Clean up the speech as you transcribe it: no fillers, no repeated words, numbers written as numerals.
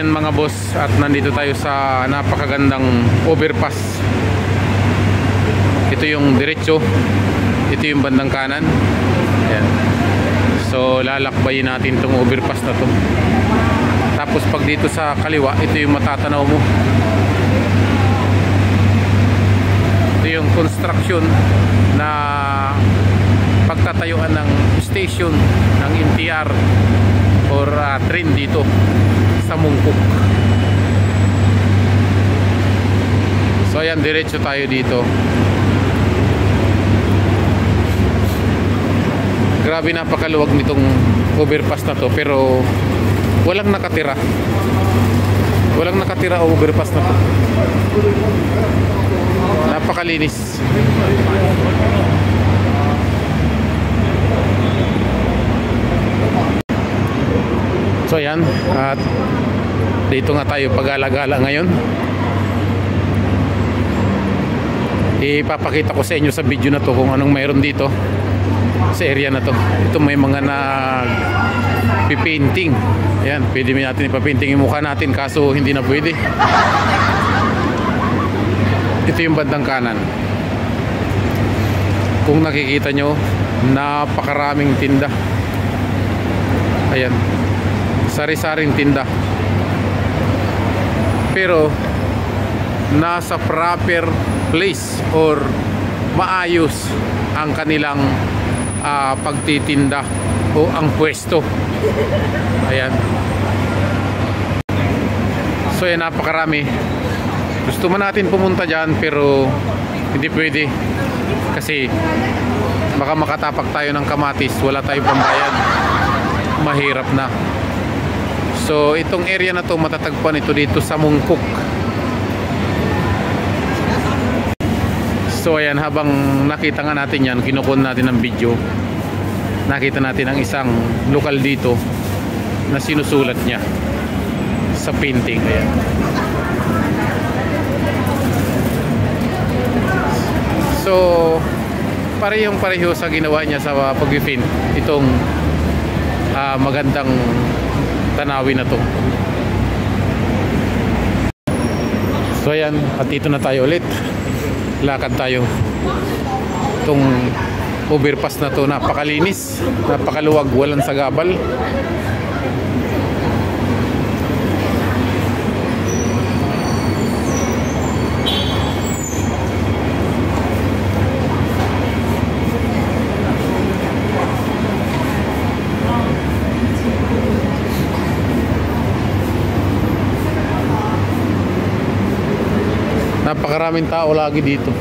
ayan mga boss, at nandito tayo sa napakagandang overpass. Ito yung diretso, ito yung bandang kanan. Ayan. So lalakbayin natin tong overpass na to. Tapos pag dito sa kaliwa, ito yung matatanaw mo. Ito yung construction na pagtatayuan ng station ng NTR or train dito sa Mungkok. So ayan, diretso tayo dito. Grabe, napakaluwag nitong overpass na to, pero walang nakatira. Walang nakatira o overpass na to. Napakalinis. So ayan, at dito nga tayo pag-alagala ngayon. Ipapakita ko sa inyo sa video na to kung anong mayroon dito sa area na to. Ito may mga nag-painting. Ayan, pwede natin ipapainting yung mukha natin, kaso hindi na pwede. Ito yung bandang kanan. Kung nakikita nyo, napakaraming tinda. Ayan, sari-saring tinda, pero nasa proper place or maayos ang kanilang pagtitinda o ang pwesto. Ayan. So yan, napakarami. Gusto man natin pumunta dyan, pero hindi pwede kasi baka makatapak tayo ng kamatis, wala tayong pambayad, mahirap na. So itong area na to, matatagpuan ito dito sa Mungkok. So ayan, habang nakita nga natin yan, kinukun natin ng video, nakita natin ang isang lokal dito na sinusulat niya sa painting. Ayan. So parehong-pareho sa ginawa niya sa pag-paint itong magandang tanawin na to. So ayan, at dito na tayo ulit. Lakad tayo. Itong overpass na to, napakalinis, napakaluwag, walang sagabal. Napakaraming tao lagi dito.